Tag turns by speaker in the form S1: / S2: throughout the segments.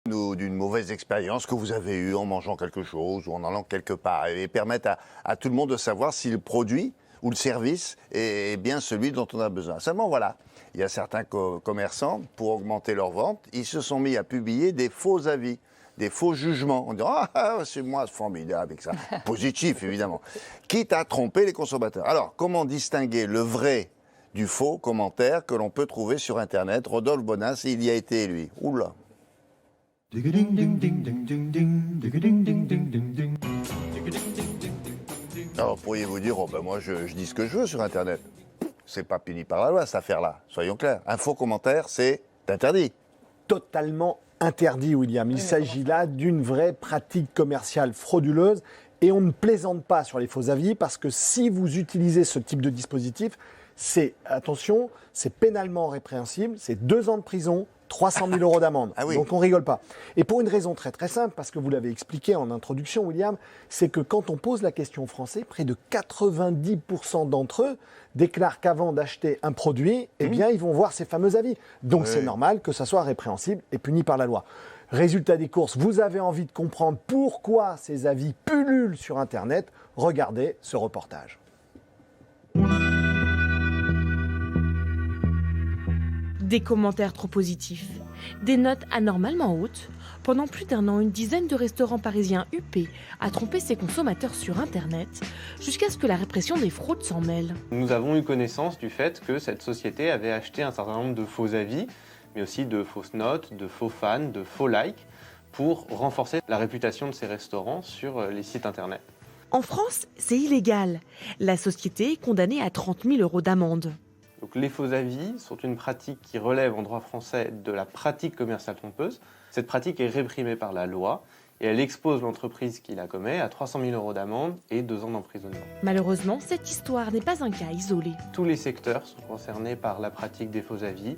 S1: D'une mauvaise expérience que vous avez eue en mangeant quelque chose ou en allant quelque part et permettre à tout le monde de savoir si le produit ou le service est bien celui dont on a besoin. Seulement voilà, il y a certains commerçants, pour augmenter leurs ventes, ils se sont mis à publier des faux avis, des faux jugements. On dit « Ah, c'est moi formidable avec ça », positif évidemment, quitte à tromper les consommateurs. Alors, comment distinguer le vrai du faux commentaire que l'on peut trouver sur Internet? Rodolphe Bonas, il y a été lui. Oula. Alors pourriez-vous dire, oh ben moi je dis ce que je veux sur Internet. C'est pas puni par la loi cette affaire-là, soyons clairs. Un faux commentaire, c'est interdit.
S2: Totalement interdit, William. Il s'agit là d'une vraie pratique commerciale frauduleuse et on ne plaisante pas sur les faux avis parce que si vous utilisez ce type de dispositif, attention, c'est pénalement répréhensible, c'est 2 ans de prison, 300 000 € d'amende.
S1: Ah oui.
S2: Donc on rigole pas. Et pour une raison très très simple, parce que vous l'avez expliqué en introduction, William, c'est que quand on pose la question aux Français, près de 90% d'entre eux déclarent qu'avant d'acheter un produit, eh bien ils vont voir ces fameux avis. Donc c'est normal que ça soit répréhensible et puni par la loi. Résultat des courses, vous avez envie de comprendre pourquoi ces avis pullulent sur Internet, regardez ce reportage.
S3: Des commentaires trop positifs, des notes anormalement hautes. Pendant plus d'1 an, une dizaine de restaurants parisiens huppés a trompé ses consommateurs sur Internet, jusqu'à ce que la répression des fraudes s'en mêle.
S4: Nous avons eu connaissance du fait que cette société avait acheté un certain nombre de faux avis, mais aussi de fausses notes, de faux fans, de faux likes, pour renforcer la réputation de ces restaurants sur les sites Internet.
S3: En France, c'est illégal. La société est condamnée à 30 000 € d'amende.
S4: Donc les faux avis sont une pratique qui relève en droit français de la pratique commerciale trompeuse. Cette pratique est réprimée par la loi et elle expose l'entreprise qui la commet à 300 000 € d'amende et 2 ans d'emprisonnement.
S3: Malheureusement, cette histoire n'est pas un cas isolé.
S4: Tous les secteurs sont concernés par la pratique des faux avis,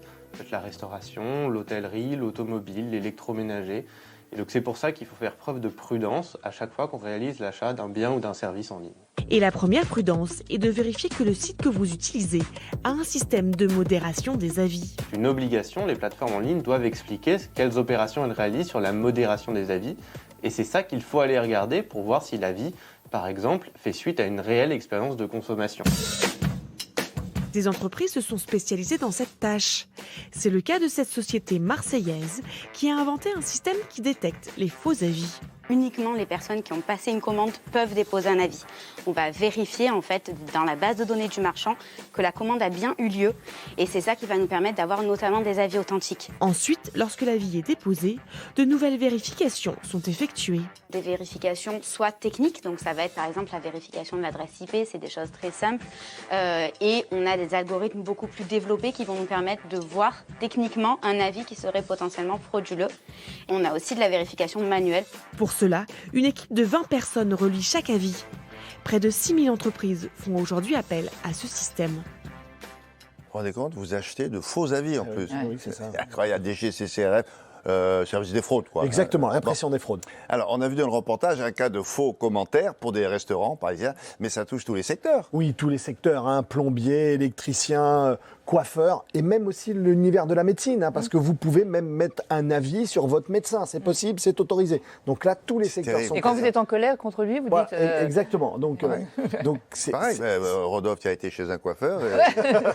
S4: la restauration, l'hôtellerie, l'automobile, l'électroménager. Et donc c'est pour ça qu'il faut faire preuve de prudence à chaque fois qu'on réalise l'achat d'un bien ou d'un service en ligne.
S3: Et la première prudence est de vérifier que le site que vous utilisez a un système de modération des avis.
S4: C'est une obligation, les plateformes en ligne doivent expliquer quelles opérations elles réalisent sur la modération des avis. Et c'est ça qu'il faut aller regarder pour voir si l'avis, par exemple, fait suite à une réelle expérience de consommation.
S3: Des entreprises se sont spécialisées dans cette tâche. C'est le cas de cette société marseillaise qui a inventé un système qui détecte les faux avis.
S5: Uniquement les personnes qui ont passé une commande peuvent déposer un avis. On va vérifier en fait dans la base de données du marchand que la commande a bien eu lieu et c'est ça qui va nous permettre d'avoir notamment des avis authentiques.
S3: Ensuite, lorsque l'avis est déposé, de nouvelles vérifications sont effectuées.
S5: Des vérifications soit techniques, donc ça va être par exemple la vérification de l'adresse IP, c'est des choses très simples. Et on a des algorithmes beaucoup plus développés qui vont nous permettre de voir techniquement un avis qui serait potentiellement frauduleux. On a aussi de la vérification manuelle.
S3: Pour cela, une équipe de 20 personnes relie chaque avis. Près de 6 000 entreprises font aujourd'hui appel à ce système.
S1: Vous vous rendez compte, vous achetez de faux avis en plus.
S2: Oui, c'est ça.
S1: C'est incroyable, DGCCRF, service des fraudes, quoi.
S2: Exactement, répression des fraudes.
S1: Alors, on a vu dans le reportage un cas de faux commentaires pour des restaurants parisiens, mais ça touche tous les secteurs.
S2: Oui, tous les secteurs, hein, plombier, électricien, coiffeur, et même aussi l'univers de la médecine, hein, parce que vous pouvez même mettre un avis sur votre médecin, c'est possible, c'est autorisé. Donc là, tous les secteurs
S1: terrible.
S2: sont...
S6: Et quand vous êtes en colère contre lui, vous
S2: Voilà,
S6: dites...
S2: exactement. Donc c'est
S1: Pareil, Rodolphe qui a été chez un coiffeur,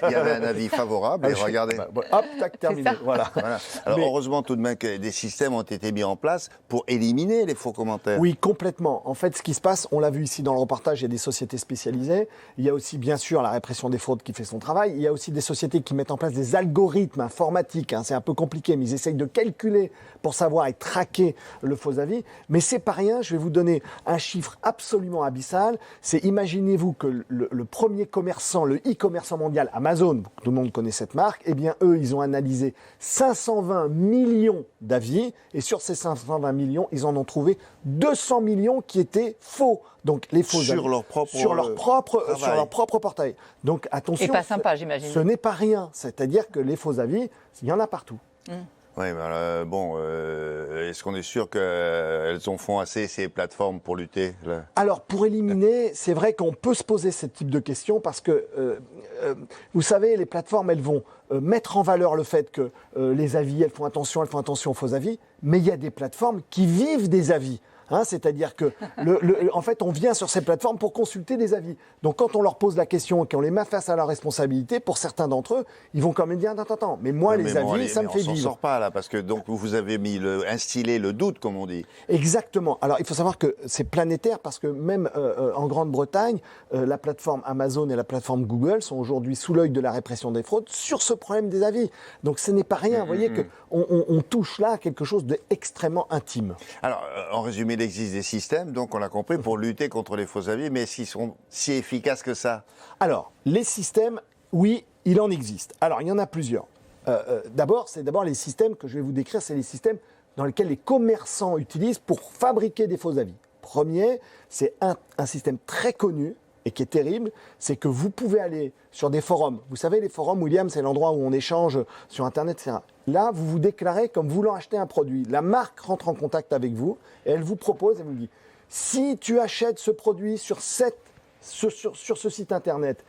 S1: il y avait un avis favorable, et regardez.
S2: Hop, tac, terminé. Voilà.
S1: Voilà. Alors
S2: Mais-
S1: heureusement tout de même que des systèmes ont été mis en place pour éliminer les faux commentaires.
S2: Oui, complètement. En fait, ce qui se passe, on l'a vu ici dans le reportage, il y a des sociétés spécialisées. Il y a aussi, bien sûr, la répression des fraudes qui fait son travail. Il y a aussi des sociétés qui mettent en place des algorithmes informatiques. Hein. C'est un peu compliqué, mais ils essayent de calculer pour savoir et traquer le faux avis. Mais c'est pas rien. Je vais vous donner un chiffre absolument abyssal. C'est, imaginez-vous que le premier commerçant, le e-commerçant mondial, Amazon, tout le monde connaît cette marque, eh bien, eux, ils ont analysé 520 millions d'avis. Et sur ces 520 millions, ils en ont trouvé 200 millions qui étaient faux. Donc les faux
S1: Sur
S2: avis,
S1: leur propre
S2: sur leur propre portail. Donc attention,
S6: Et pas sympa, j'imagine.
S2: ce n'est pas rien. C'est-à-dire que les faux avis, il y en a partout.
S1: Oui, mais bon, est-ce qu'on est sûr qu'elles en font assez, ces plateformes, pour lutter là?
S2: Alors, pour éliminer, c'est vrai qu'on peut se poser ce type de questions parce que, vous savez, les plateformes, elles vont mettre en valeur le fait que les avis, elles font attention aux faux avis, mais il y a des plateformes qui vivent des avis. Hein, c'est-à-dire que, en fait, on vient sur ces plateformes pour consulter des avis. Donc, quand on leur pose la question et qu'on les met face à leur responsabilité, pour certains d'entre eux, ils vont quand même dire attends, mais moi, les avis, ça me fait
S1: vivre. On s'en
S2: vivre.
S1: sort pas là, parce que donc vous avez instillé le doute, comme on dit.
S2: Exactement. Alors, il faut savoir que c'est planétaire parce que même en Grande-Bretagne, la plateforme Amazon et la plateforme Google sont aujourd'hui sous l'œil de la répression des fraudes sur ce problème des avis. Donc, ce n'est pas rien. Vous voyez qu'on touche là à quelque chose d'extrêmement intime.
S1: Alors, en résumé, il existe des systèmes, donc on l'a compris, pour lutter contre les faux avis, mais s'ils sont si efficaces que ça?
S2: Alors, les systèmes, oui, il en existe. Alors, il y en a plusieurs. D'abord les systèmes que je vais vous décrire, c'est les systèmes dans lesquels les commerçants utilisent pour fabriquer des faux avis. Premier, c'est un système très connu et qui est terrible, c'est que vous pouvez aller sur des forums. Vous savez, les forums, William, c'est l'endroit où on échange sur Internet, etc. Là, vous vous déclarez comme voulant acheter un produit. La marque rentre en contact avec vous et elle vous propose, elle vous dit, si tu achètes ce produit sur ce site Internet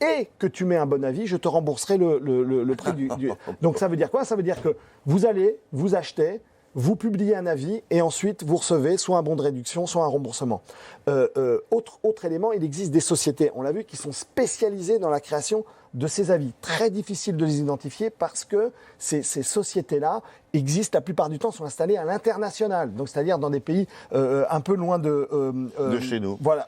S2: et que tu mets un bon avis, je te rembourserai le prix du... Donc ça veut dire quoi? Ça veut dire que vous allez, vous achetez, vous publiez un avis et ensuite vous recevez soit un bon de réduction, soit un remboursement. Autre élément, il existe des sociétés, on l'a vu, qui sont spécialisées dans la création de ces avis. Très difficile de les identifier parce que ces sociétés-là existent la plupart du temps, sont installées à l'international, donc c'est-à-dire dans des pays un peu loin de
S1: chez nous.
S2: Voilà,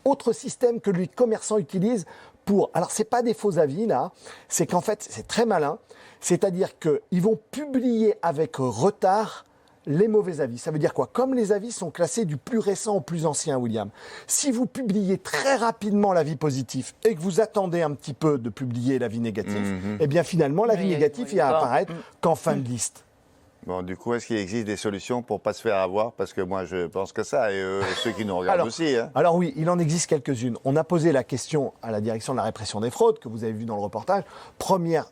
S2: autre système que les commerçants utilisent pour... Alors, ce n'est pas des faux avis, là, c'est qu'en fait, c'est très malin, c'est-à-dire qu'ils vont publier avec retard les mauvais avis. Ça veut dire quoi? Comme les avis sont classés du plus récent au plus ancien, William, si vous publiez très rapidement l'avis positif et que vous attendez un petit peu de publier l'avis négatif, eh bien finalement, l'avis négatif, il va apparaître qu'en fin de liste.
S1: Bon, du coup, est-ce qu'il existe des solutions pour ne pas se faire avoir? Parce que moi, je pense que ça, et ceux qui nous regardent aussi. Hein.
S2: Alors oui, il en existe quelques-unes. On a posé la question à la direction de la répression des fraudes, que vous avez vu dans le reportage. Premier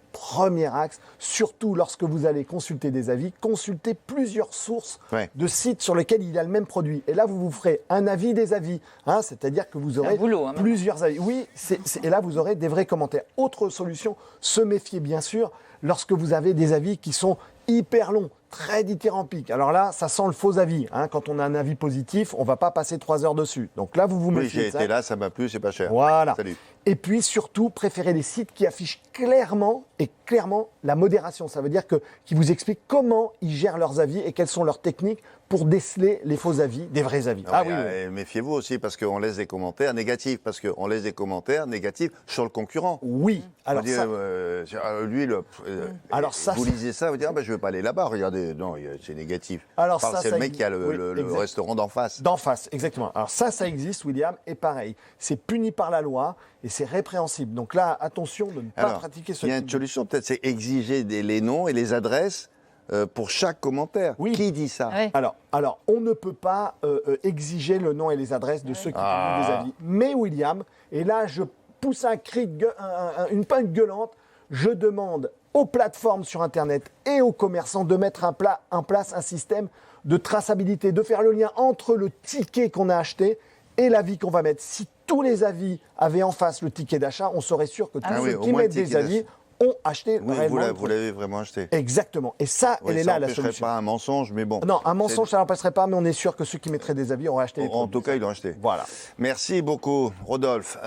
S2: axe, surtout lorsque vous allez consulter des avis, consultez plusieurs sources de sites sur lesquels il y a le même produit. Et là, vous ferez un avis des avis. Hein, c'est-à-dire que vous aurez plusieurs avis. Oui, et là, vous aurez des vrais commentaires. Autre solution, se méfier bien sûr lorsque vous avez des avis qui sont hyper long, très dithyrambique. Alors là, ça sent le faux avis. Hein. Quand on a un avis positif, on ne va pas passer 3 heures dessus. Donc là, vous vous méfiez.
S1: Oui, j'ai été là, ça m'a plu, c'est pas cher.
S2: Voilà.
S1: Salut.
S2: Et puis surtout, préférez les sites qui affichent clairement la modération. Ça veut dire qu'ils vous expliquent comment ils gèrent leurs avis et quelles sont leurs techniques pour déceler les faux avis des vrais avis.
S1: Oui. Méfiez-vous aussi parce qu'on laisse des commentaires négatifs. Parce qu'on laisse des commentaires négatifs sur le concurrent.
S2: Oui.
S1: Alors vous lisez ça, vous dites je ne veux pas aller là-bas. Regardez, non, c'est négatif.
S2: Alors
S1: c'est le mec qui a le restaurant d'en face.
S2: D'en face, exactement. Alors ça existe, William, et pareil, c'est puni par la loi et c'est répréhensible. Donc là, attention de ne pas pratiquer ce type.
S1: Il y a une solution, peut-être, c'est exiger les noms et les adresses pour chaque commentaire.
S2: Oui.
S1: Qui dit ça?
S6: Oui.
S2: Alors, on ne peut pas exiger le nom et les adresses de ceux qui publient des avis. Mais William, et là, je pousse un cri, une plainte gueulante, je demande aux plateformes sur Internet et aux commerçants de mettre en place un système de traçabilité, de faire le lien entre le ticket qu'on a acheté et l'avis qu'on va mettre. Si tous les avis avaient en face le ticket d'achat, on serait sûr que tous ceux qui mettent des avis ont acheté réellement.
S1: Vous l'avez vraiment acheté.
S2: Exactement. Et ça, elle est là la solution.
S1: Ça n'empêcherait pas un mensonge, mais bon.
S2: Non, un mensonge, ça n'empêcherait pas, mais on est sûr que ceux qui mettraient des avis auraient acheté les produits.
S1: En tout cas, ils l'ont acheté.
S2: Voilà.
S1: Merci beaucoup, Rodolphe.